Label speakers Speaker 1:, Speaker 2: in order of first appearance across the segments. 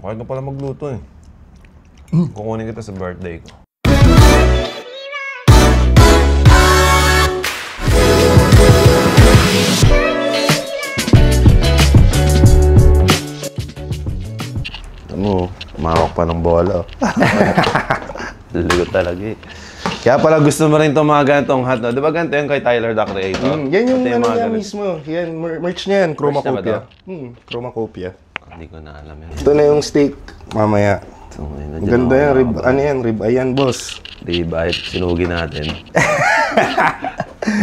Speaker 1: Okay ka pala magluto eh. Kukunin kita sa birthday ko. Ano, umawak pa ng bola. Liligot talaga eh. Kaya pala gusto mo rin itong mga ganitong hat, no? Di ba ganito yung kay Tyler, the Creator?
Speaker 2: Yan yung ano niya mismo. Yan, merch niya yan. Chromacopia. Chromacopia.
Speaker 1: Hindi ko na alam yan.
Speaker 2: Ito na yung steak. Mamaya. Ang ganda yan. Rib, ano yan? Rib ayan, boss.
Speaker 1: Di ba? Sinugi natin.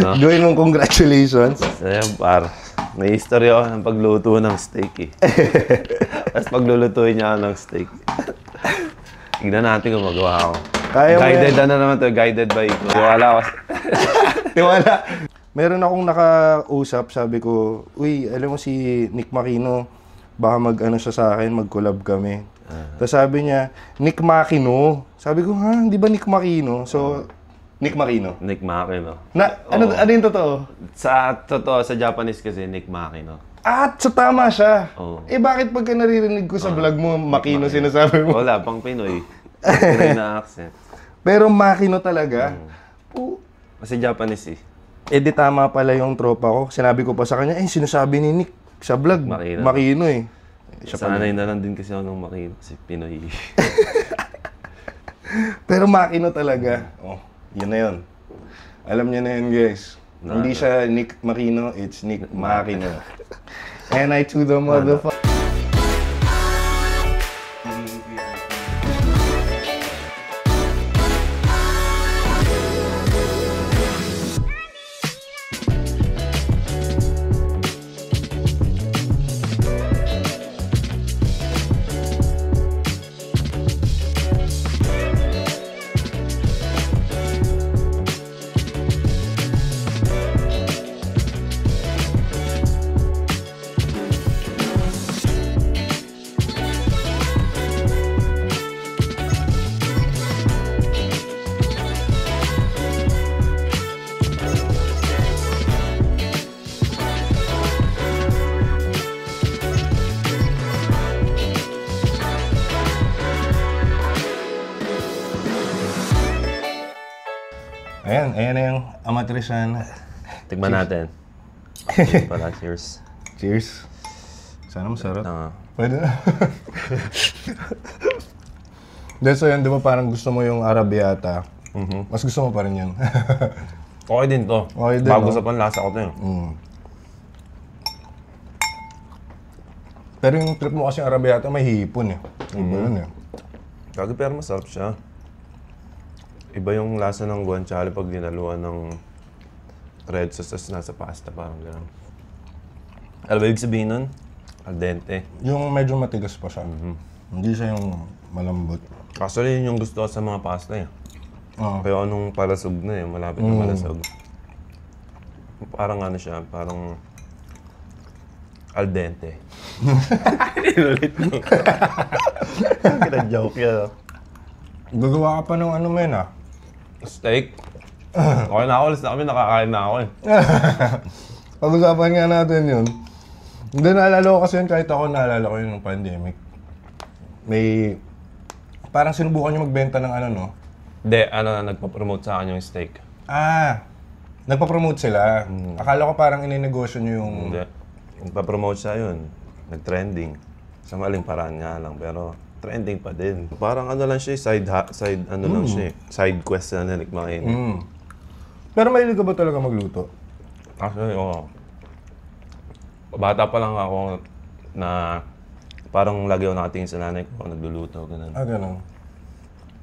Speaker 1: No?
Speaker 2: Gawin mong congratulations.
Speaker 1: Ayan, par. May history ako ng pagluto ng steak eh. Tapos paglulutuin niya ako ng steak. Tignan natin kung magawa ako.
Speaker 2: Kaya
Speaker 1: guided na naman to, guided by Tiwala ako.
Speaker 2: Tiwala. Meron akong nakausap, sabi ko, uy, alam mo si Nick Makino, baka mag-ano siya sa akin, mag-collab kami. Tapos sabi niya, Nick Makino. Sabi ko, ha, di ba Nick Makino? So, Nick Makino.
Speaker 1: Nick Makino.
Speaker 2: Ano yung totoo?
Speaker 1: Sa totoo, sa Japanese kasi Nick Makino.
Speaker 2: At so tama siya.
Speaker 1: Oo.
Speaker 2: Eh bakit pagka naririnig ko sa vlog mo, Makino sinasabi mo?
Speaker 1: Wala, pang Pinoy. Pinoy na accent.
Speaker 2: Pero Makino talaga.
Speaker 1: Kasi Japanese eh.
Speaker 2: Eh di tama pala yung tropa ko. Sinabi ko pa sa kanya, sinasabi ni Nick sa vlog, Makino eh.
Speaker 1: Sanay na lang din kasi ako ng Makino kasi Pinoy.
Speaker 2: Pero Makino talaga. Oh, yun na yun. Alam niya na yun, guys. Hindi siya Nick Makino, it's Nick Makino. And I to the motherfucker. Ayan na yung amatrisan.
Speaker 1: Tignan natin. Para, cheers.
Speaker 2: Cheers. Sana masarap.
Speaker 1: Tanga.
Speaker 2: Pwede na. Dahil so yan, di ba parang gusto mo yung arrabbiata? Mas gusto mo pa rin yun.
Speaker 1: Okay din to.
Speaker 2: Okay din,
Speaker 1: bago
Speaker 2: no?
Speaker 1: sa panlasa ko to yun.
Speaker 2: Pero yung trip mo kasi yung arrabbiata, may hipon eh. Iba yun eh.
Speaker 1: Kagi pero masarap siya. Iba yung lasa ng guanciale pag dinaluan ng red sauce tas nasa pasta, parang gano'n. Alam ba ibig sabihin nun? Al dente.
Speaker 2: Yung medyo matigas pa siya. Hindi siya yung malambot.
Speaker 1: Actually, yun yung gusto ko sa mga pasta eh. Pero anong palasog na eh, malapit na palasog. Parang ano siya, parang al dente. Inulit mo. Kina-joke yan.
Speaker 2: Gagawa ka pa ng ano men ah?
Speaker 1: Steak? Okay na ako, alis na kami, nakakain na ako eh.
Speaker 2: Pag-usapan nga natin yun. Hindi, naalala ko kasi yun, kahit ako naalala ko yun ng pandemic. May... Parang sinubukan nyo magbenta ng ano, no?
Speaker 1: Hindi, nagpa-promote sa akin yung steak.
Speaker 2: Nagpa-promote sila. Akala ko parang ininegosyo nyo yung...
Speaker 1: Hindi. Nagpa-promote siya yun. Nag-trending. Sa maling paraan nga lang, pero trending pa din. Parang ano lang siya, lang siya, side quest na Nick Makino.
Speaker 2: Pero mahilig ka ba talaga magluto?
Speaker 1: Actually, oo. Bata pa lang ako na parang lagi ako nakatingin sa nanay ko, nagluluto, ganun.
Speaker 2: Ganun.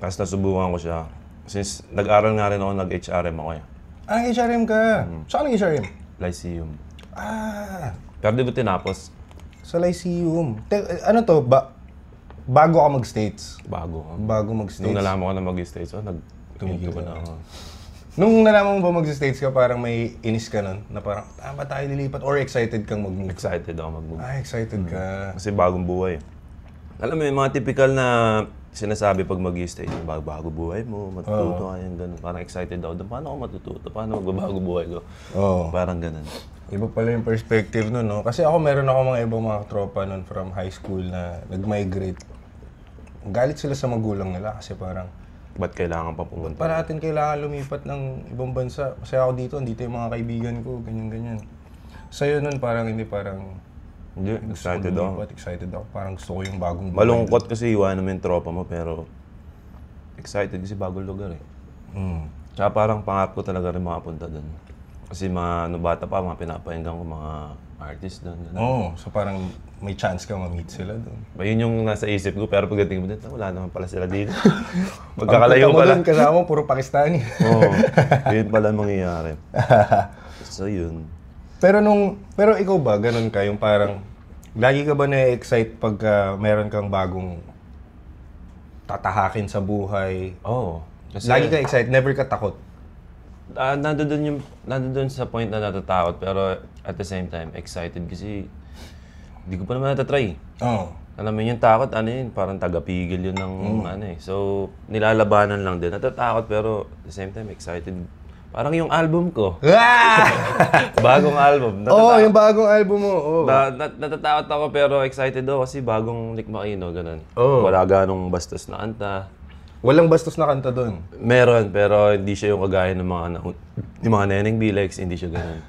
Speaker 1: Tapos nasubukan ko siya. Since nag-aral nga rin ako, nag-HRM ako eh.
Speaker 2: HRM ka? Saan ang HRM?
Speaker 1: Lyceum.
Speaker 2: Pero
Speaker 1: di ba tinapos?
Speaker 2: Sa Lyceum. Ano to? Bago ka mag-States?
Speaker 1: Bago
Speaker 2: mag-States.
Speaker 1: Nung nalaman ko na mag-States, tumigil ko na ako.
Speaker 2: Nung nalaman mo ba mag-States ka, parang may inis ka nun? Na parang, ba tayo lilipat? Or excited kang mag-move?
Speaker 1: Excited ako mag-move.
Speaker 2: Excited ka.
Speaker 1: Kasi bagong buhay. Alam mo, yung mga typical na sinasabi pag mag-i-stay, bago buhay mo, matututo ka yung gano'n. Parang excited ako. Paano ako matututo? Paano magbabago buhay ko? Parang gano'n.
Speaker 2: Iba pala yung perspective nun, no? Kasi ako meron ako mga ibang mga tropa nun from high school na nag-migrate.
Speaker 3: galit sila sa magulang nila kasi parang,
Speaker 1: Ba't kailangan pa pumunta?
Speaker 3: pa natin kailangan lumipat ng ibang bansa. Masaya ako dito, andito yung mga kaibigan ko, ganyan-ganyan. Sa'yo nun parang hindi parang,
Speaker 1: Hindi, excited ako.
Speaker 3: lumipat, excited ako. Parang gusto ko yung bagong buhay.
Speaker 1: Malungkot kasi iwanan mo yung tropa mo, pero excited kasi bagong lugar eh. Tsaka parang pangarap ko talaga rin makapunta doon. Kasi mga bata pa, mga pinapahinggan ko mga artist doon.
Speaker 3: Oo, so parang may chance ka ma-meet sila doon.
Speaker 1: Yun yung nasa isip ko, pero pagdating mo dito, wala naman pala sila dito. Magkakalayo pala.
Speaker 3: Doon, kasama mo, puro Pakistani.
Speaker 1: Oo, yun pala mangyayari. So yun.
Speaker 3: Pero ikaw ba, ganun ka, yung parang, lagi ka ba na-excite pagka meron kang bagong tatahakin sa buhay?
Speaker 1: Oo. Kasi,
Speaker 3: Lagi ka excited, never ka takot?
Speaker 1: nandun sa point na natatakot, pero at the same time, excited kasi hindi ko pa naman natatry.
Speaker 3: Oo.
Speaker 1: Alam mo yung takot, ano yun, parang tagapigil yun ng ano eh. So, nilalabanan lang din. Natatakot pero at the same time, excited. Parang yung album ko. Bagong album.
Speaker 3: Oo, yung bagong album mo. Oh.
Speaker 1: Natatakot ako pero excited ako kasi bagong Nick Makino, ganun.
Speaker 3: Oo.
Speaker 1: Wala ganong bastos na kanta.
Speaker 3: Walang bastos na kanta doon.
Speaker 1: Meron, pero hindi siya yung kagaya ng yung mga Neneng Bilex, hindi siya ganun.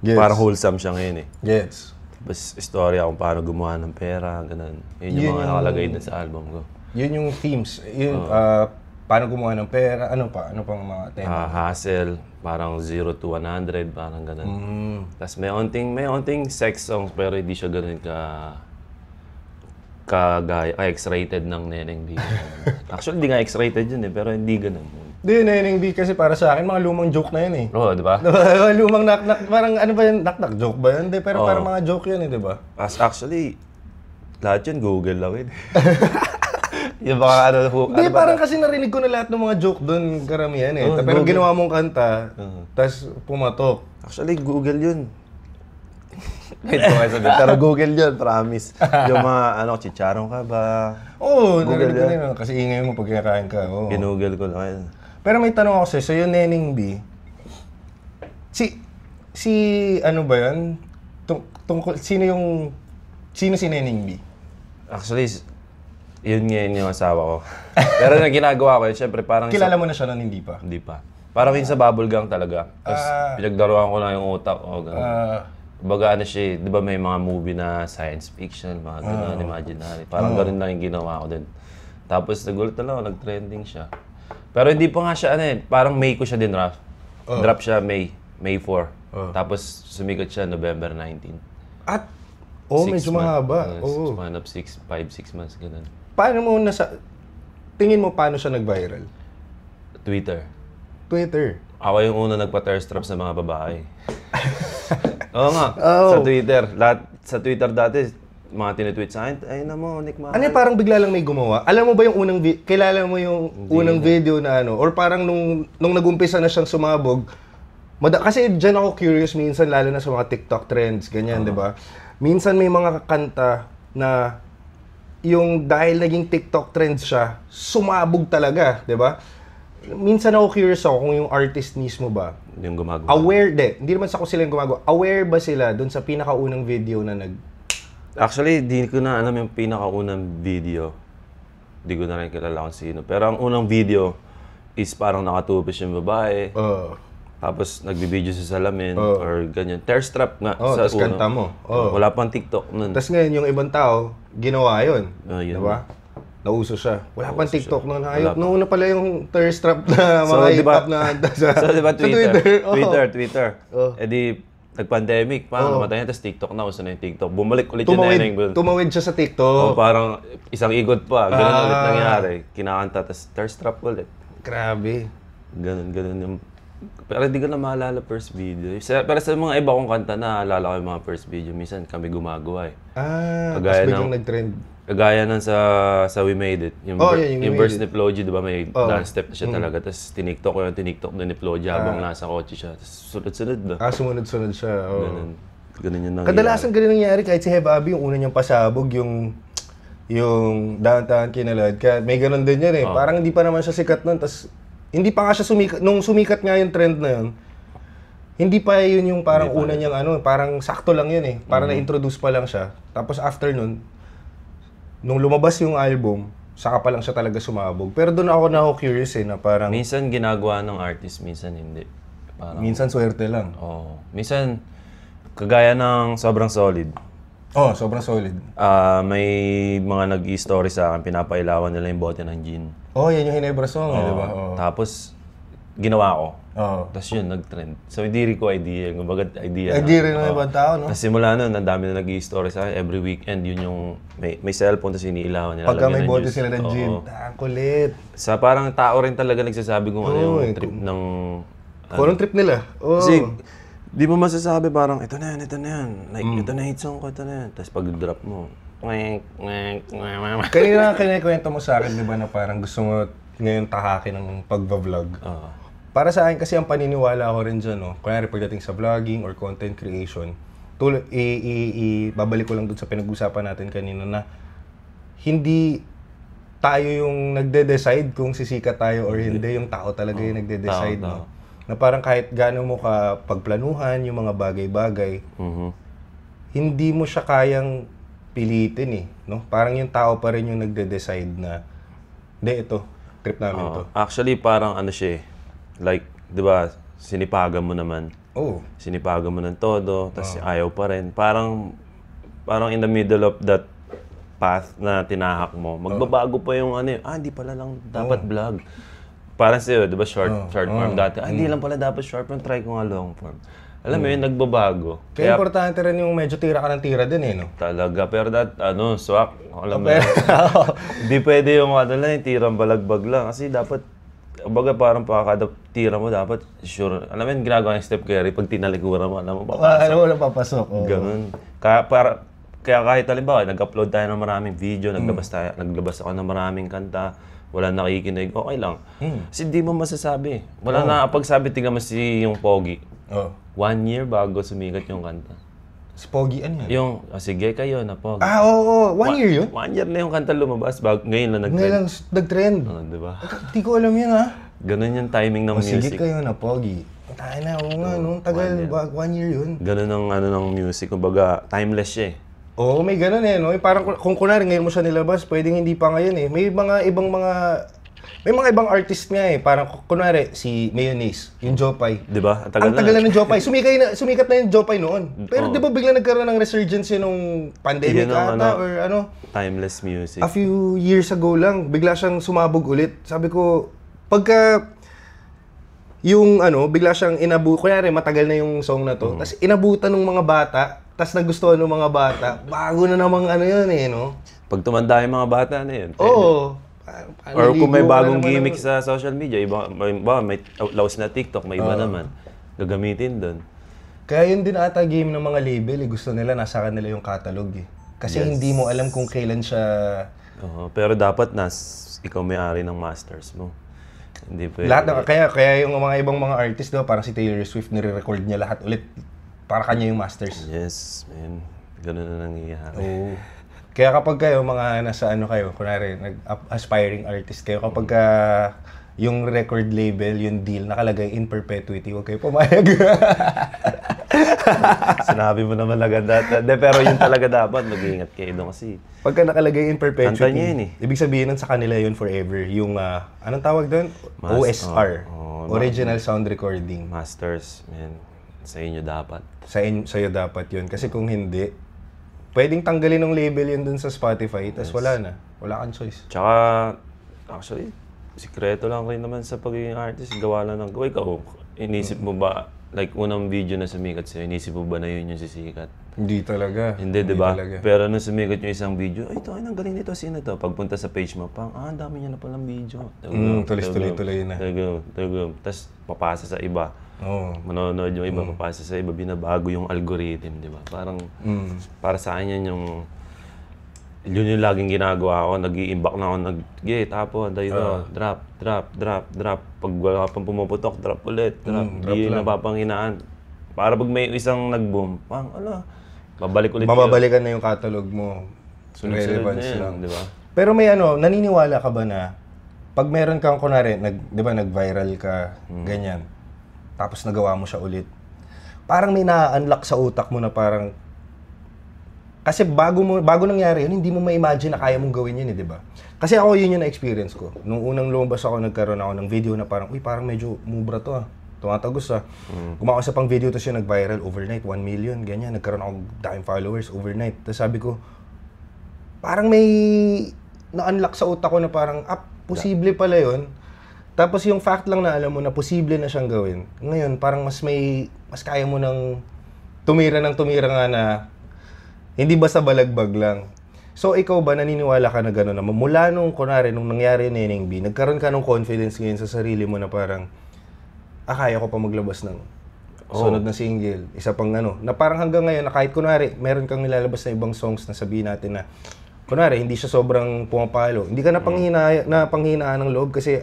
Speaker 3: Yes.
Speaker 1: Parang wholesome siya ngayon eh.
Speaker 3: Gets.
Speaker 1: Tapos istorya kung paano gumawa ng pera, ganun. Yun yung mga nakalagay din sa album ko.
Speaker 3: Yun yung themes. Yun, paano gumawa ng pera, ano pa? Ano pang mga tema?
Speaker 1: Hustle, parang 0 to 100, parang ganun. Tapos may onting sex songs pero hindi siya ganun kagaya, X-rated ng Neneng B. Actually, hindi nga X-rated yun eh, pero hindi ganun.
Speaker 3: Hindi, Neneng B kasi para sa akin, mga lumang joke na yun eh.
Speaker 1: Oo, di ba?
Speaker 3: Lumang knock-knock, parang ano ba yun, knock-knock joke ba yun? Hindi, pero parang mga joke yun eh, di ba?
Speaker 1: Actually, lahat yun Google lang yun. Yung mga
Speaker 3: Hindi, parang kasi narinig ko na lahat ng mga joke doon, karamihan eh. Pero ginawa mong kanta, tas pumatok.
Speaker 1: Actually, Google yun. Pero Google yun, promise. Yung mga, chicharong ka ba?
Speaker 3: Oo, narinig ko na yun. Kasi ingay mo pag kinakain ka. Oo.
Speaker 1: Ginoogle ko lang yun.
Speaker 3: Pero may tanong ako sa'yo, so yung Neneng B, si ano ba yun? Tungkol, sino si Neneng B?
Speaker 1: Actually, yun ngayon yung asawa ko. Pero na ginagawa ko yun, syempre parang...
Speaker 3: Kilala mo na siya nun, hindi pa?
Speaker 1: Hindi pa. Parang yun sa bubble gang talaga. Tapos pinagdaruan ko lang yung utak ko. Baga ano siya, di ba may mga movie na science fiction, mga gano'n, imaginary. Parang gano'n lang yung ginawa ko din. Tapos nagulat na lang ako, nag-trending siya. Pero hindi pa nga siya, parang May ko siya din, Raf. Drop siya May 4. Tapos sumikat siya November 19.
Speaker 3: At, medyo mahaba.
Speaker 1: Span of 5-6 months, gano'n.
Speaker 3: Paano mo tingin mo paano siya nag-viral?
Speaker 1: Twitter.
Speaker 3: Twitter.
Speaker 1: Ako yung una nagpa-thirst trap sa mga babae. Oo nga, sa Twitter. Sa Twitter dati, mga tinitweet sa akin, ay na mo, Nick Mahal.
Speaker 3: Ano yung parang bigla lang may gumawa? Alam mo ba yung kilala mo yung unang video na ano? Or parang nung nag-umpisa na siyang sumabog, kasi dyan ako curious minsan, lalo na sa mga TikTok trends, ganyan, di ba? Minsan may mga kanta na yung dahil naging TikTok trends siya, sumabog talaga, di ba? Minsan ako curious ako kung yung artist mismo ba,
Speaker 1: yung gumagawa.
Speaker 3: hindi naman sa kung sila yung gumagawa, aware ba sila dun sa pinakaunang video na
Speaker 1: Actually, di ko na alam yung pinakaunang video. Di ko na rin kilala kung sino. Pero ang unang video is parang nakatupis yung babae. Tapos nagbibideo sa salamin or ganyan. Thirst trap nga sa
Speaker 3: tas kanta mo.
Speaker 1: Wala pang TikTok nun.
Speaker 3: Tapos ngayon yung ibang tao, ginawa yun.
Speaker 1: Yun.
Speaker 3: Diba? Nauso siya. Wala pang TikTok nun. Hayop. Noong una pala yung thirst trap na mga hip-hop na
Speaker 1: So, diba Twitter? Twitter.
Speaker 3: Oh.
Speaker 1: Eh di, nag-pandemic, parang namatay na, tapos TikTok na, uso na yung TikTok. Bumalik ulit yung Neneng.
Speaker 3: Tumawid siya sa TikTok.
Speaker 1: Parang isang ikot pa, ganun ulit nangyari. Kinakanta, tapos thirst trap ulit.
Speaker 3: Grabe.
Speaker 1: Ganun yung... Pero hindi ko na maalala first video. Pero sa mga iba kong kanta, naalala ko yung mga first video. Minsan kami gumagawa eh.
Speaker 3: Tapos biglang nag-trend.
Speaker 1: Kagaya nun sa We Made It. Yung verse ni Floji, di ba may dance step na siya talaga. Tapos tiniktok ko yung tiniktok na ni Floji habang nasa kotse siya. Tapos sunod-sunod na.
Speaker 3: Sumunod-sunod siya.
Speaker 1: Ganun yung nangyayari.
Speaker 3: Kadalasan ganun nangyayari kahit si Heba Abi, yung una niyang pasabog, yung Downtown Kinalad. Kaya may ganun din yan eh. Parang hindi pa naman siya sikat nun. Tapos hindi pa nga siya sumikat. Nung sumikat nga yung trend na yun, hindi pa yun yung parang una niyang parang sakto lang yun eh. Parang na-introduce pa lang siya. Tapos after nun, nung lumabas yung album, saka pa lang siya talaga sumabog. Pero doon ako na-curious na parang
Speaker 1: Minsan ginagawa ng artist, minsan hindi. Parang,
Speaker 3: minsan swerte lang.
Speaker 1: minsan, kagaya ng sobrang solid.
Speaker 3: Sobrang solid.
Speaker 1: May mga nag-i-story sa akin, pinapailawan nila yung bote ng gin.
Speaker 3: Yan yung Hinebra song, di ba?
Speaker 1: Tapos, ginawa ko.
Speaker 3: Oo.
Speaker 1: Tapos yun, nag-trend. So, hindi rin ko idea. Kumbaga, idea
Speaker 3: Hindi rin ng ibang tao, no?
Speaker 1: Tapos simula nun, ang dami na nag-i-story sa akin. Every weekend, yun yung may cellphone, tapos iniilawan nila.
Speaker 3: Pagka
Speaker 1: lagyan
Speaker 3: may
Speaker 1: ng
Speaker 3: bote
Speaker 1: juice.
Speaker 3: sila ng gin, kulit.
Speaker 1: Sa parang tao rin talaga nagsasabi kung ano yung trip ng...
Speaker 3: Kung anong trip nila?
Speaker 1: Kasi, di mo masasabi parang, ito na yan. Like, ito na hit song ko, ito na yan. Tapos pag drop mo,
Speaker 3: Kanina kinikwento mo sa akin, di ba, na parang gusto mo ngayon tahakin ng pagbablog. Para sa akin kasi ang paniniwala ko rin dyan, no? Kaya pagdating sa vlogging or content creation, babalik ko lang dun sa pinag-usapan natin kanina na hindi tayo yung nagde-decide kung sisikat tayo or hindi, yung tao talaga yung nagde-decide, no? Na parang kahit gaano mo ka pagplanuhan yung mga bagay-bagay, hindi mo siya kayang pilitin no? Parang yung tao pa rin yung nagde-decide na, hindi, ito, trip namin to.
Speaker 1: Actually, parang ano siya like, di ba, sinipagan mo naman. Sinipagan mo ng todo, tapos ayaw pa rin. Parang in the middle of that path na tinahak mo, magbabago pa yung ano hindi pala lang dapat vlog. Parang sa'yo, di ba, short form dati. Hindi lang pala dapat short form, try ko nga long form. Alam mo yun, nagbabago.
Speaker 3: Kaya importante rin yung medyo tira ka ng tira din no?
Speaker 1: Talaga, pero swak. Alam mo yun. Hindi pwede yung yung tirang balagbag lang. Kasi dapat, baga parang kada tira mo, dapat sure. Alam mo yun, ginagawa yung Steph Curry, pag tinalikuran mo, alam mo, papasok.
Speaker 3: Alam mo, papasok.
Speaker 1: Ganun. Kaya kahit halimbawa, nag-upload tayo ng maraming video, naglabas ako ng maraming kanta, wala nakikinig, okay lang. Kasi di mo masasabi. Wala na pagsabi, tingnan mo yung Pogi. 1 year bago sumikat yung kanta.
Speaker 3: Si Pogi, ano yan?
Speaker 1: Yung, sige kayo na Pogi.
Speaker 3: 1 year yun?
Speaker 1: 1 year na yung kanta lumabas, ngayon lang nag-trend.
Speaker 3: Ngayon lang nag-trend.
Speaker 1: Di ba?
Speaker 3: Hindi ko alam yan,
Speaker 1: Ganun yung timing ng music.
Speaker 3: Sige kayo na Pogi. Tayo na, nung tagal, 1 year yun.
Speaker 1: Ganun ang ng music, kumbaga timeless siya
Speaker 3: may ganun no? Parang kung kunwari ngayon mo siya nilabas, pwedeng hindi pa ngayon May mga ibang artist nga parang kunwari si Mayonnaise, yung Jopay.
Speaker 1: Di ba?
Speaker 3: Ang tagal na ng Jopay. Sumikat na yung Jopay noon. Pero di ba bigla nagkaroon ng resurgence yun nung pandemic or ano?
Speaker 1: Timeless music.
Speaker 3: A few years ago lang, bigla siyang sumabog ulit. Sabi ko, pagka yung bigla siyang kunwari matagal na yung song na to, tapos inabutan ng mga bata, tapos nagustuhan ng mga bata, bago na namang yun no?
Speaker 1: Pag tumanda yung mga bata na yun. Or kung may bagong gimmick sa social media, may laos na TikTok, may iba naman, gagamitin doon.
Speaker 3: Kaya yun din ata game ng mga label, gusto nila nasa kanila yung catalog Kasi hindi mo alam kung kailan siya...
Speaker 1: pero dapat ikaw may-ari ng masters mo. Hindi pwede.
Speaker 3: Lahat kaya yung mga ibang mga artist, diba, parang si Taylor Swift, nire-record niya lahat ulit. Para kanya yung masters.
Speaker 1: Yes, man. Ganun na nangyayari.
Speaker 3: Kaya kapag kayo, mga nasa kayo, kunwari, aspiring artist kayo, kapag yung record label, yung deal, nakalagay in perpetuity, huwag kayo pumayag.
Speaker 1: Sinabi mo naman agad pero yun talaga dapat, mag-iingat kayo doon kasi.
Speaker 3: Pagka nakalagay in perpetuity,
Speaker 1: kanta niya yun
Speaker 3: ibig sabihin nun sa kanila yun forever. Yung, anong tawag doon? OSR. Original Sound Recording.
Speaker 1: Masters, man. Sa inyo dapat.
Speaker 3: Sa'yo dapat yun. Kasi kung hindi, pwedeng tanggalin ng label yun dun sa Spotify, tas wala na. Wala kang choice.
Speaker 1: Tsaka, actually, sikreto lang rin naman sa pagiging artist. Gawa lang ng gawa. Ikaw, inisip mo ba, like unang video na sumikat sa'yo, inisip mo ba na yun yung sisikat?
Speaker 3: Hindi talaga.
Speaker 1: Hindi, di ba? Pero nung sumikat yung isang video, ay, ito, ang galing nito, sino to? Pagpunta sa page mo, ang dami niya na palang video.
Speaker 3: Tuloy-tuloy na.
Speaker 1: Tugum. Tapos, papasa sa iba. Manonood yung iba, papasa sa iba, binabago yung algorithm, di ba? Parang, para sa akin yan yun yung laging ginagawa ko, nag-i-imbak na ako, tapon, dito, drop. Pag wala pang pumuputok, drop ulit, drop. Di yun napapanghinaan. Para pag may isang nag-boom, babalik ulit
Speaker 3: mababalikan na yung catalog mo.
Speaker 1: Sunod-sunod na yan, di ba?
Speaker 3: Pero may naniniwala ka ba na pag meron kang kunwari, di ba nag-viral ka, ganyan, tapos nagawa mo siya ulit, parang may na-unlock sa utak mo na parang Kasi bago nangyari yun, hindi mo ma-imagine na kaya mong gawin yun, di ba? Kasi ako yun yung na-experience ko. Nung unang lumabas ako, nagkaroon ako ng video na parang, uy, parang medyo mubra to tumatagos Gumawa sa pang video, tapos yung nag-viral overnight, 1 million, ganyan. Nagkaroon ako daming followers overnight. Tapos sabi ko, parang may na-unlock sa utak ko na parang, posible pala yun. Tapos yung fact lang na alam mo na posible na siyang gawin. Ngayon, parang mas kaya mo nang tumira nga na hindi basta balagbag lang. So, ikaw ba, naniniwala ka na gano'n na mula nung, kunwari, nung nangyari yung Neneng B, nagkaroon ka ng confidence ngayon sa sarili mo na parang, kaya ko pa maglabas ng sunod na single. Isa pang na parang hanggang ngayon, na kahit kunwari, meron kang nilalabas na ibang songs na sabihin natin na, kunwari, hindi siya sobrang pumapalo. Hindi ka panghinaan ng loob kasi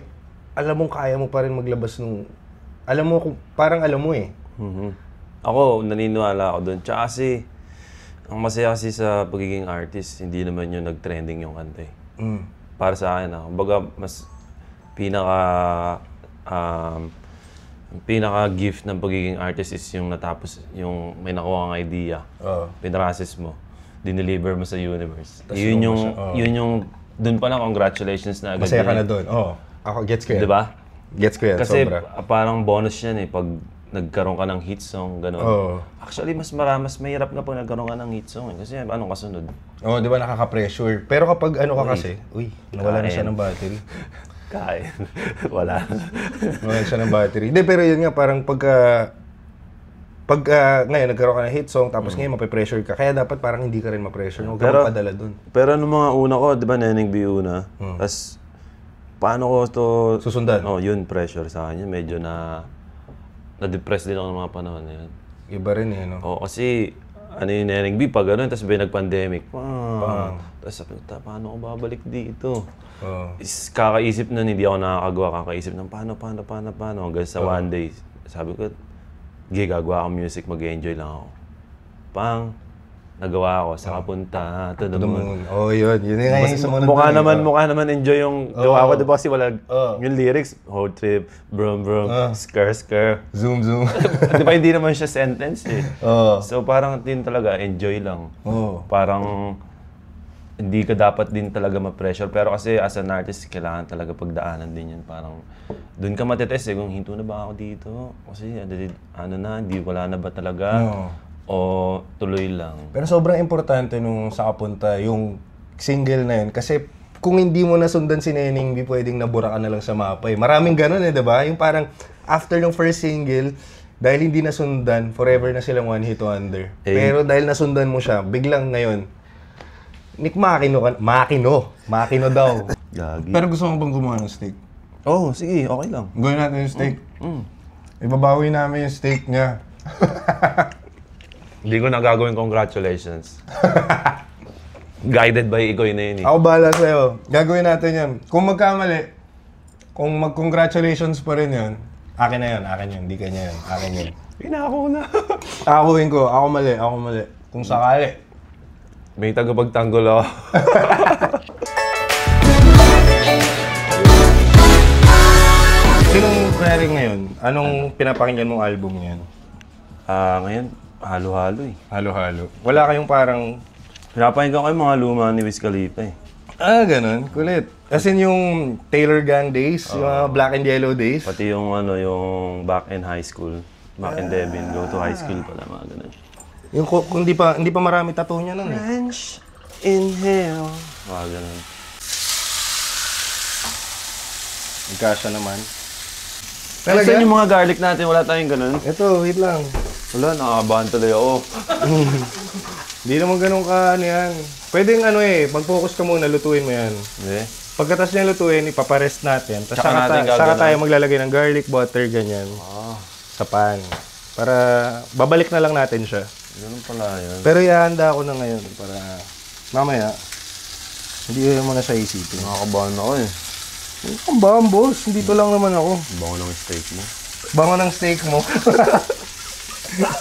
Speaker 3: alam mong kaya mo pa rin maglabas ng, parang alam mo eh.
Speaker 1: Ako, naniniwala ako doon. Tsaka kasi, ang masaya kasi sa pagiging artist, hindi naman yung nag-trending yung kanta eh. Para sa akin, kumbaga, mas pinaka-gift ng pagiging artist is yung natapos, yung may nakuha kang idea, pinrases mo, dineliver mo sa universe. Yun yung, dun pa lang, congratulations na agad.
Speaker 3: Masaya ka na dun. Ako, gets ko yan.
Speaker 1: Diba?
Speaker 3: Gets ko yan,
Speaker 1: kasi
Speaker 3: sobra.
Speaker 1: parang bonus yan eh, pag nagkaroon ka ng hit song, gano'n. Actually, mas mahirap nga pag nagkaroon ka ng hit song eh. Kasi anong kasunod?
Speaker 3: Di ba nakaka-pressure? Pero kapag kasi, nawala na siya ng battery.
Speaker 1: Kain. Wala.
Speaker 3: Nawala siya ng battery. Hindi, pero yun nga, parang pagka ngayon nagkaroon ka ng hit song, tapos ngayon mape-pressure ka. Kaya dapat parang hindi ka rin ma-pressure. Huwag ka magpadala dun.
Speaker 1: Pero nung mga una ko, di ba, Neneng B una? Tapos, paano ko to
Speaker 3: susundan?
Speaker 1: Yun, pressure sa akin. Medyo na-depress din ako ng mga panahon na yun.
Speaker 3: Iba rin eh, no?
Speaker 1: Kasi, yung Neneng B, pag gano'n, tapos nag-pandemic. Tapos sabi ko, paano ako babalik dito? Kakaisip nun, hindi ako nakakagawa. Kakaisip ng paano. Hanggang sa one day, sabi ko, gagawa akong music, mag-enjoy lang ako. Nagawa ako sa kapunta, to the moon.
Speaker 3: Yun nga yung sumunod.
Speaker 1: Mukha naman enjoy yung gawa ko, diba? Kasi wala, yung lyrics, road trip, brum, skr.
Speaker 3: Zoom.
Speaker 1: Diba hindi naman siya sentence eh. So parang din talaga, enjoy lang. Parang, hindi ka dapat din talaga ma-pressure. Pero kasi as an artist, kailangan talaga pagdaanan din yun. Parang, doon ka matetest eh, kung hinto na ba ako dito? Kasi wala na ba talaga? O tuloy lang.
Speaker 3: Pero sobrang importante nung sa kapunta, yung single na yun. Kasi kung hindi mo nasundan si Neneng B, pwedeng nabura ka na lang sa mapa eh. Maraming ganun eh, diba? Yung parang after ng first single, dahil hindi nasundan, forever na silang one hit wonder. Pero dahil nasundan mo siya, biglang ngayon, Nick Makino daw.
Speaker 1: Gagi.
Speaker 3: Pero gusto mo bang gumawa ng steak?
Speaker 1: Sige, okay lang.
Speaker 3: Gawin natin yung steak. Ibabawi namin yung steak niya.
Speaker 1: Hindi ko na gagawin congratulations. Guided by Ikoy na yun eh.
Speaker 3: Ako bahala sa'yo. Gagawin natin yan. Kung magkamali, kung mag-congratulations pa rin yun, akin na yun, hindi kanya yun, akin yun.
Speaker 1: Pinako na.
Speaker 3: Akuhin ko, ako mali. Kung sakali.
Speaker 1: May tagapagtanggol ako.
Speaker 3: Sinong kunwari ngayon? Anong pinapakinggan mong album ngayon?
Speaker 1: Ngayon, halo-halo eh.
Speaker 3: Halo-halo. Wala kayong parang...
Speaker 1: Pinapakinggan ko yung mga luma ni Wiz Khalifa eh.
Speaker 3: Ganun. Kulit. As in yung Taylor Gang days, yung mga Black and Yellow days.
Speaker 1: Pati yung yung back in high school. Back in Devin, go to high school pala, mga ganun.
Speaker 3: Yung kung hindi pa marami tattoo niya nun eh.
Speaker 1: French inhale. Mga ganun.
Speaker 3: Nagkasya naman.
Speaker 1: Saan yung mga garlic natin? Wala tayong ganun.
Speaker 3: Ito, wait lang.
Speaker 1: Wala, nakakabahan tuloy ako.
Speaker 3: Hindi naman ganun ka, yan. Pwedeng mag-focus ka muna, lutuin mo yan.
Speaker 1: Hindi.
Speaker 3: Pagkatas niya lutuin, ipaparest natin. Tapos
Speaker 1: natin
Speaker 3: saka tayo maglalagay ng garlic, butter, ganyan. Sa pan. Para babalik na lang natin siya.
Speaker 1: Ganun pala yun.
Speaker 3: Pero ihahanda ko na ngayon para mamaya, hindi mo na siya isipin.
Speaker 1: Nakakabahan ako eh.
Speaker 3: Ang bahan, boss. Dito lang naman ako.
Speaker 1: Bango ng steak mo.
Speaker 3: Bango ng steak mo.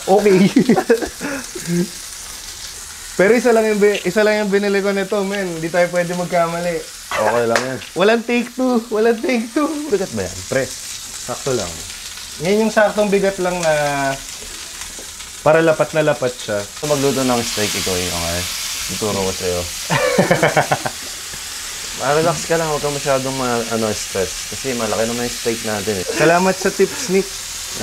Speaker 3: Okay. Pero isa lang yung binili ko nito, men. Hindi tayo pwede magkamali.
Speaker 1: Okay lang yan.
Speaker 3: Walang take two.
Speaker 1: Bigat ba yan?
Speaker 3: Press. Sakto lang. Ngayon yung saktong bigat lang na para lapat na lapat siya.
Speaker 1: So magluto ng steak, ikaw yung okay? Tuturo ko sa'yo. Relax ka lang, huwag ka masyadong stress. Kasi malaki naman yung steak natin eh.
Speaker 2: Salamat sa tips, Nick.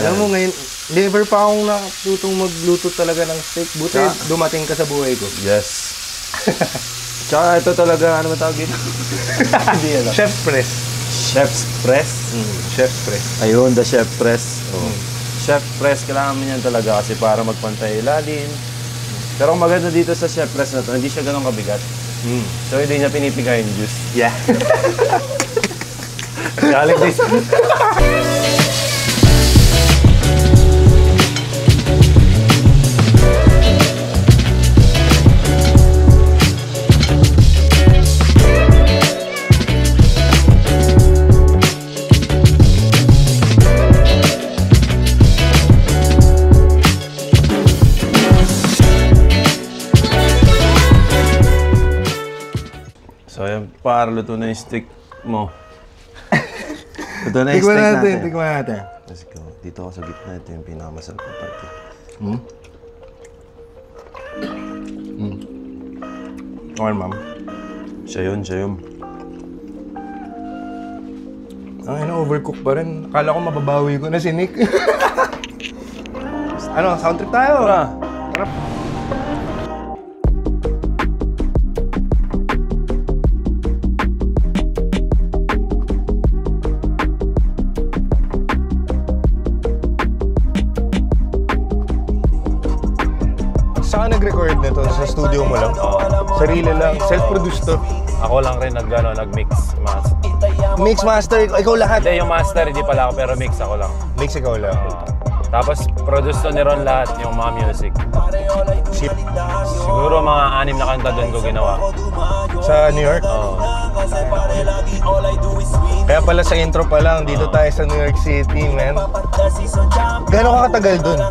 Speaker 2: Alam mo ngayon, never pa akong natutong magluto talaga ng steak. Buti dumating ka sa buhay ko.
Speaker 1: Yes. Tsaka ito talaga, ano ba tawag dito?
Speaker 2: Hindi alam. Chef press.
Speaker 1: Chef's press?
Speaker 2: Chef press.
Speaker 1: Ayun, the chef press. Chef press, kailangan mo yan talaga kasi para magpantay ilalim. Pero ang maganda dito sa chef press na to, hindi siya ganun kabigat. So hindi niya pinipigay yung juice.
Speaker 2: Yeah.
Speaker 1: Galing this. So ayan, para luto na yung steak mo. Luto na yung steak natin.
Speaker 2: Tikman natin.
Speaker 1: Let's go. Dito ako sa gitna. Ito yung pinakamasarap na parte.
Speaker 2: Okay, ma'am.
Speaker 1: Siya yun, siya yun.
Speaker 2: Ang overcook pa rin. Akala ko mababawi ko na si Nick. Ano, sound trip tayo?
Speaker 1: Tara.
Speaker 2: Tara. Saan ka nag-record nito? Sa studio mo lang? Sarili lang? Self-produced to?
Speaker 1: Ako lang rin nag-mix.
Speaker 2: Mix master, ikaw lahat?
Speaker 1: Hindi, yung master, hindi pala ako, pero mix ako lang.
Speaker 2: Mix ikaw lang?
Speaker 1: Tapos, produce to ni Ron lahat, yung mga music. Siguro mga 6 na kanta doon ko ginawa.
Speaker 2: Sa New York?
Speaker 1: Oo.
Speaker 2: Kaya pala sa intro pa lang, dito tayo sa New York City, man. Gano'n ka katagal dun?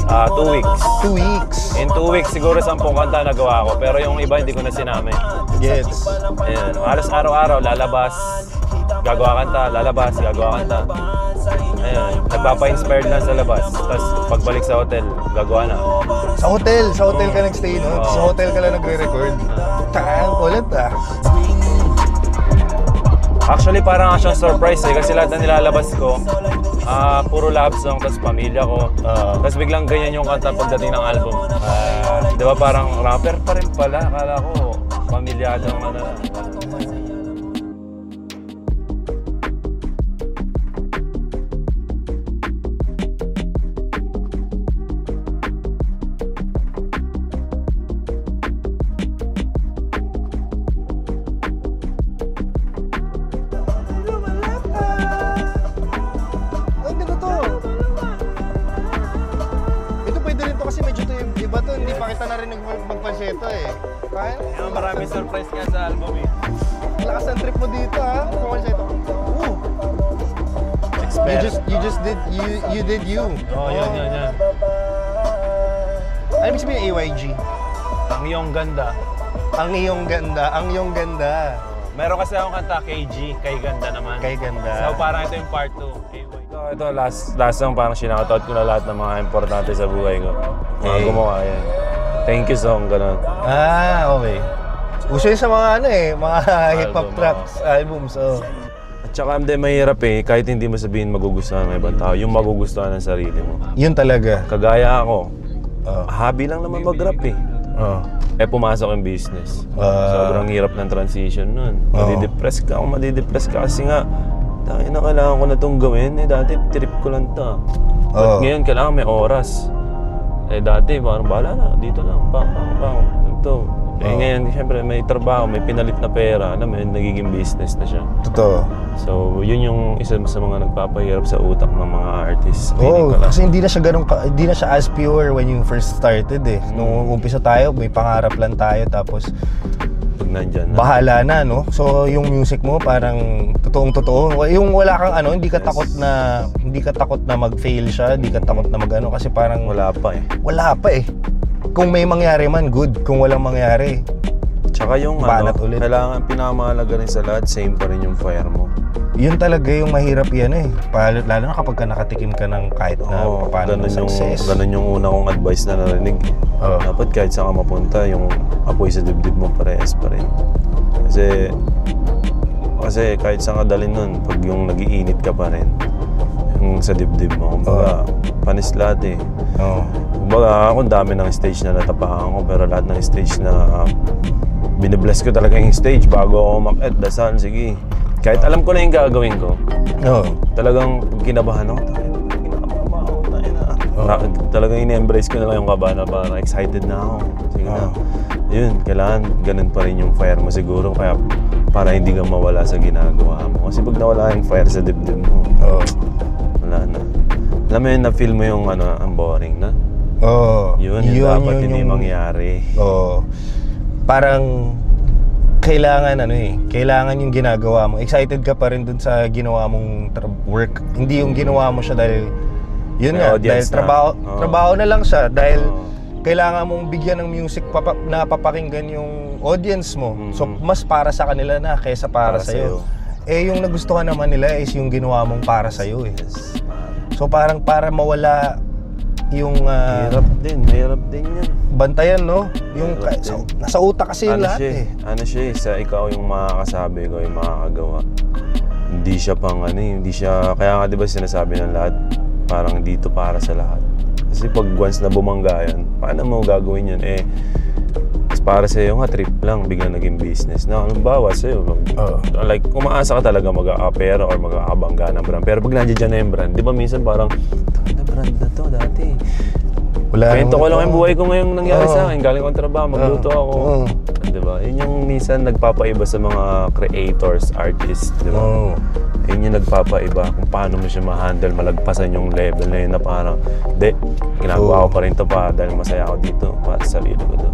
Speaker 1: 2 weeks.
Speaker 2: 2 weeks.
Speaker 1: In 2 weeks, siguro 10 kanta nagawa ko. Pero yung iba, hindi ko na sinama.
Speaker 2: Yes.
Speaker 1: Ayan, halos araw-araw, lalabas, gagawa kanta, lalabas, gagawa kanta. Ayan, nagpapa-inspired lang sa labas. Tapos pagbalik sa hotel, gagawa na.
Speaker 2: Sa hotel ka nag-stay, no? Sa hotel ka lang nagre-record. Taan, kulit ah.
Speaker 1: Actually, parang nga siyang surprise eh. Kasi lahat na nilalabas ko, puro love song, tapos pamilya ko. Tapos biglang ganyan yung kanta pagdating ng album. Di ba parang rapper pa rin pala. Akala ko, pamilyadong ano.
Speaker 2: Hindi pa kita narinig magpalseto eh. Kaya?
Speaker 1: Marami surprise nga sa album eh.
Speaker 2: Lakas ng trip mo dito ha. Magpalseto. You did you.
Speaker 1: Oo, yan.
Speaker 2: Ano ibig sabihin AYG?
Speaker 1: Ang iyong ganda.
Speaker 2: Ang iyong ganda.
Speaker 1: Meron kasi akong kanta, KG, kay ganda naman.
Speaker 2: Kay ganda.
Speaker 1: So parang ito yung part 2. Ito last song, parang sinakatout ko na lahat ng mga importante sa buhay ko. Mga gumawa yan. Thank you song, gano'n.
Speaker 2: Okay. Uso yun sa mga mga hip-hop tracks, albums.
Speaker 1: At saka hindi mahirap eh, kahit hindi mo sabihin magugustuhan ng ibang tao, yung magugustuhan ng sarili mo.
Speaker 2: Yun talaga.
Speaker 1: Kagaya ako, hobby lang naman mag-rap eh. Pumasok yung business. Sobrang hirap ng transition nun. Madidepress ka kasi nga, dahil na kailangan ko na itong gawin, dati trip ko lang ito. But ngayon kailangan may oras. Dati parang bahala na, dito lang, bang. Ito. Ngayon, siyempre may trabaho, may pinalit na pera, nagiging business na siya.
Speaker 2: Totoo.
Speaker 1: So, yun yung isa sa mga nagpapahirap sa utak ng mga artists.
Speaker 2: Kasi hindi na siya as pure when you first started eh. Nung umpisa tayo, may pangarap lang tayo, tapos
Speaker 1: nandyan na.
Speaker 2: Bahala na, no? So, yung music mo parang totoong-totoo. Yung wala kang hindi ka takot na mag-fail siya, hindi ka takot na mag-ano kasi parang
Speaker 1: Wala pa eh.
Speaker 2: Kung may mangyari man, good. Kung walang mangyari,
Speaker 1: Tsaka yung
Speaker 2: ulit.
Speaker 1: kailangan pinakamahalaga rin sa lahat, same pa rin yung fire mo.
Speaker 2: Yun talaga yung mahirap yan eh. Lalo na kapag nakatikim ka ng kahit na paano ng success.
Speaker 1: Ganun yung una kong advice na narinig. Dapat kahit saan ka mapunta, yung apoy sa dibdib mo parehas pa rin. Kasi kahit saan ka dalhin nun, pag yung nag-iinit ka pa rin, yung sa dibdib mo, kumbaga, panis lahat eh. Kumbaga, ako dami ng stage na natapakan ko, pero lahat ng stage na binibless ko talaga yung stage bago ako umakyat, dasal, sige. Kahit alam ko na yung gagawin ko, talagang pag kinabahan ako, talagang in-embrace ko na lang yung kaba na parang excited na ako. Sige na. Yun, kailangan ganun pa rin yung fire mo siguro, kaya para hindi ka mawala sa ginagawa mo. Kasi pag nawala yung fire sa dibdib mo, wala na. Alam mo yun, na-feel mo yung ang boring na? Yun dapat hindi mangyari.
Speaker 3: Parang kailangan yung ginagawa mo. Excited ka pa rin dun sa ginawa mong work. Hindi yung ginawa mo siya dahil dahil trabaho na lang siya, dahil kailangan mong bigyan ng music na papakinggan yung audience mo. So mas para sa kanila na kaysa para sa'yo. Yung nagustuhan naman nila is yung ginawa mong para sa'yo eh. So parang para mawala yung
Speaker 1: Hirap din yan.
Speaker 3: bantayan, no? Yung nasa utak kasi yung lahat eh.
Speaker 1: Sa ikaw yung makakasabi ko, yung makakagawa. Hindi siya hindi siya, kaya nga diba sinasabi ng lahat, parang dito para sa lahat. Kasi pag once na bumangga yan, paano mo gagawin yun? Para sa'yo nga, trip lang, biglang naging business. Na anong bawas sa'yo? Like, umaasa ka talaga mag-a-pera or mag-a-abangga ng brand. Pero pag nandiyan dyan na yung brand, di ba minsan parang, na brand na to dati. Kwento ko lang yung buhay ko ngayong nangyari sa akin. Galing kong trabaho, magluto ako. Di ba? Yun yung minsan nagpapaiba sa mga creators, artists, di ba? Yun yung nagpapaiba kung paano mo siya ma-handle, malagpasan yung level na yun na parang, ginagawa ko pa rin to dahil masaya ako dito, para sa sarili ko to.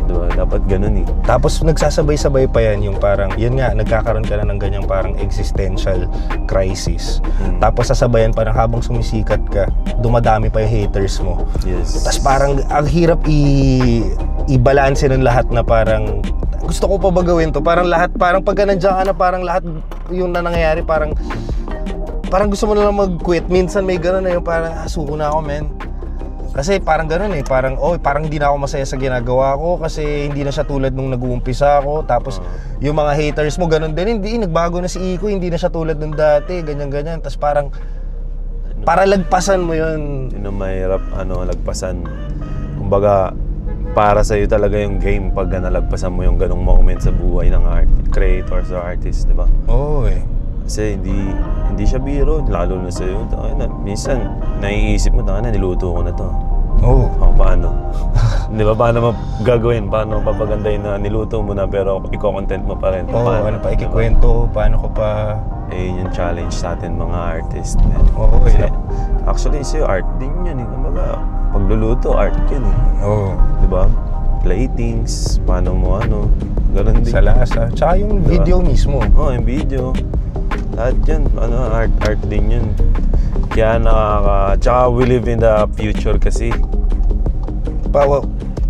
Speaker 1: Diba? Dapat ganun eh.
Speaker 3: Tapos nagsasabay-sabay pa yan yung parang, yun nga, nagkakaroon ka na ng ganyang parang existential crisis. Tapos sasabayan parang habang sumisikat ka, dumadami pa yung haters mo.
Speaker 1: Yes.
Speaker 3: Tapos parang ang hirap i-balanse ng lahat na parang, gusto ko pa ba gawin to? Parang lahat, parang pag nandiyan ka na, parang lahat yung nangyayari, parang gusto mo na lang mag-quit. Minsan may gano'n na yung parang, suko na ako, men. Kasi parang gano'n eh, parang hindi na ako masaya sa ginagawa ko kasi hindi na siya tulad nung nag-uumpisa ako. Tapos yung mga haters mo, gano'n din, hindi, nagbago na si Iko, hindi na siya tulad nung dati, ganyan-ganyan. Tapos parang, para lagpasan mo yun.
Speaker 1: Yun ang mahirap, lagpasan. Kumbaga, para sa'yo talaga yung game pag nalagpasan mo yung ganong moment sa buhay ng creators or artists, di ba? Kasi hindi siya biro, lalo na sa'yo. Minsan, naiisip mo, niluto ko na to. Paano? Di ba, paano mo gagawin? Paano papagandahin na niluto mo na pero i-content mo pa rin?
Speaker 3: Ano pa ikikwento? Paano ko pa...
Speaker 1: Yun yung challenge sa atin mga artist. Actually, sa'yo, art din yun eh. Kumbaga, pagluluto, art yun eh. Di ba? Platings, paano mo ganun din.
Speaker 3: Sa lasa. Tsaka yung video mismo.
Speaker 1: Yung video. Lahat yun, art din yun. Kaya tsaka we live in the future kasi.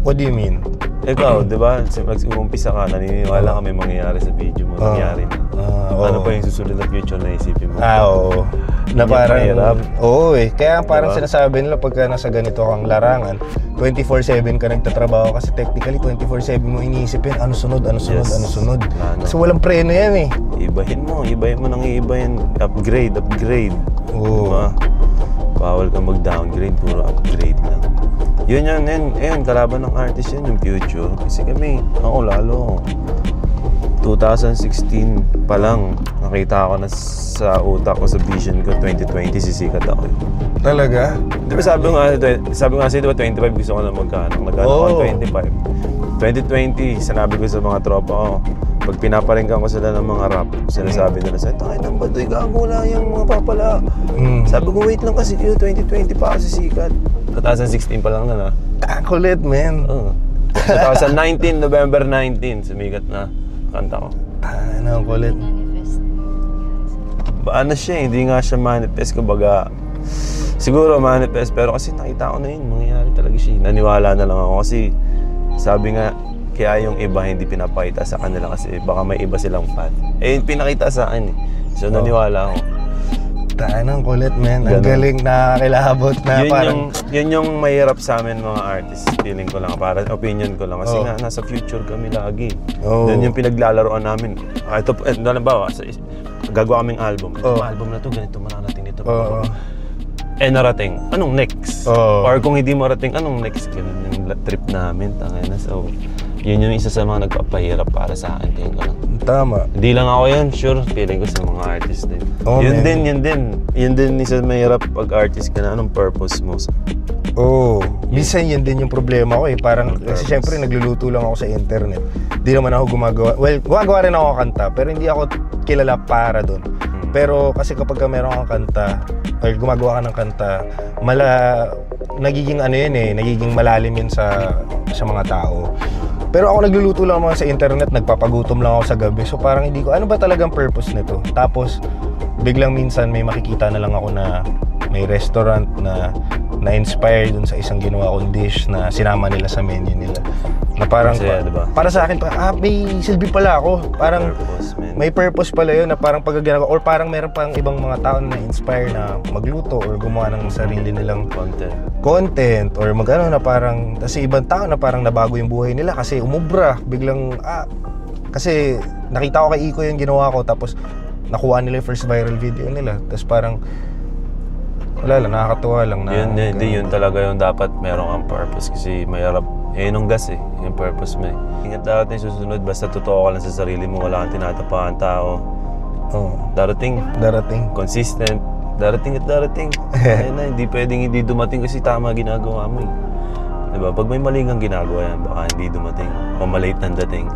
Speaker 3: What do you mean?
Speaker 1: Ikaw, di ba? Mag-umpisa ka, naniniwala kami mangyayari sa video mo. Nangyari na. Ano pa yung susunod na future na isipin mo?
Speaker 3: Oo. Na parang, kaya parang sinasabi nila pagka nasa ganito kang larangan, 24/7 ka nagtatrabaho kasi technically 24/7 mo iniisip yan, ano sunod. Kasi walang preno yan eh.
Speaker 1: Ibahin mo nang iibahin. Upgrade. Diba? Bawal ka mag-downgrade, puro upgrade lang. Yun, kalaban ng artist yun, yung future. Kasi ako lalo, 2016 pa lang, nakita ko na sa utak ko, sa vision ko, 2020 sisikat ako.
Speaker 3: Talaga?
Speaker 1: Diba sabi ko nga sa'yo, diba 25 gusto ko na magkano ako 25. 2020, sinabi ko sa mga tropa ko, pag pinaparinggan ko sila ng mga rap, sinasabi nila sa'yo, tayo nang badoy, gago lang yung mga papala. Sabi ko, wait lang kasi 2020 pa ako sisikat. 2016 pa lang na.
Speaker 3: Kulit, man.
Speaker 1: 2019, November 19, sumikat na kanta ko.
Speaker 3: Ang kulit.
Speaker 1: Siya, hindi nga siya manifest, kumbaga, siguro manifest, pero kasi nakita ko na yun, mangyayari talaga siya. Naniwala na lang ako kasi, sabi nga, kaya yung iba hindi pinapakita sa kanila kasi baka may iba silang fan. Pinakita sa akin eh. So naniwala ako.
Speaker 3: Ang kulit, man. Ang galing, nakakilabot na
Speaker 1: Yun yung mahirap sa amin mga artists. Feeling ko lang, para opinion ko lang. Kasi nga, nasa future kami lagi. Yun yung pinaglalaroan namin. Ito, halimbawa, gagawa kaming album. Itong album na to, ganito mararating dito. Narating, anong next? Or kung hindi marating, anong next? Ganun yung trip namin, tangina. So, yun yung isa sa mga nagpapahirap para sa akin. Tingin ko lang.
Speaker 3: Tama.
Speaker 1: Hindi lang ako yun, sure. Feeling ko sa mga artist din. Yun din isa mahirap pag artist ka na. Anong purpose mo?
Speaker 3: Minsan yun din yung problema ko eh. Parang, kasi syempre nagluluto lang ako sa internet. Hindi naman ako gumagawa. Well, gumagawa rin ako ng kanta, pero hindi ako kilala para doon. Pero kasi kapag meron kang kanta, or gumagawa ka ng kanta, nagiging ano yun eh, nagiging malalim yun sa mga tao. Pero ako nagluluto lang mga sa internet, nagpapagutom lang ako sa gabi. So parang hindi ko, ano ba talagang purpose nito? Tapos, biglang minsan may makikita na lang ako na may restaurant na na-inspire dun sa isang ginawa kong dish na sinama nila sa menu nila. Na parang,
Speaker 1: diba?
Speaker 3: Para sa akin, may silbi pala ako. Parang, may purpose pala yun na parang pagkaganawa. Or parang meron pang ibang mga tao na inspire na magluto or gumawa ng sarili nilang content or magano na parang, kasi ibang tao na parang nabago yung buhay nila kasi umubra. Biglang, kasi nakita ko kay Iko yung ginawa ko tapos nakuha nila yung first viral video nila. Tapos parang, wala lang, nakakatuwa lang na.
Speaker 1: Yun talaga yung dapat meron kang purpose kasi mahirap. Nung gas eh, yung purpose mo eh. Ingat dapat yung susunod, basta totoo ka lang sa sarili mo, wala kang tinatapakan tao. Darating. Consistent. Darating. Ayun na, hindi pwedeng hindi dumating kasi tama ginagawa mo eh. Diba? Pag may mali kang ginagawa yan, baka hindi dumating. O malate ng dating.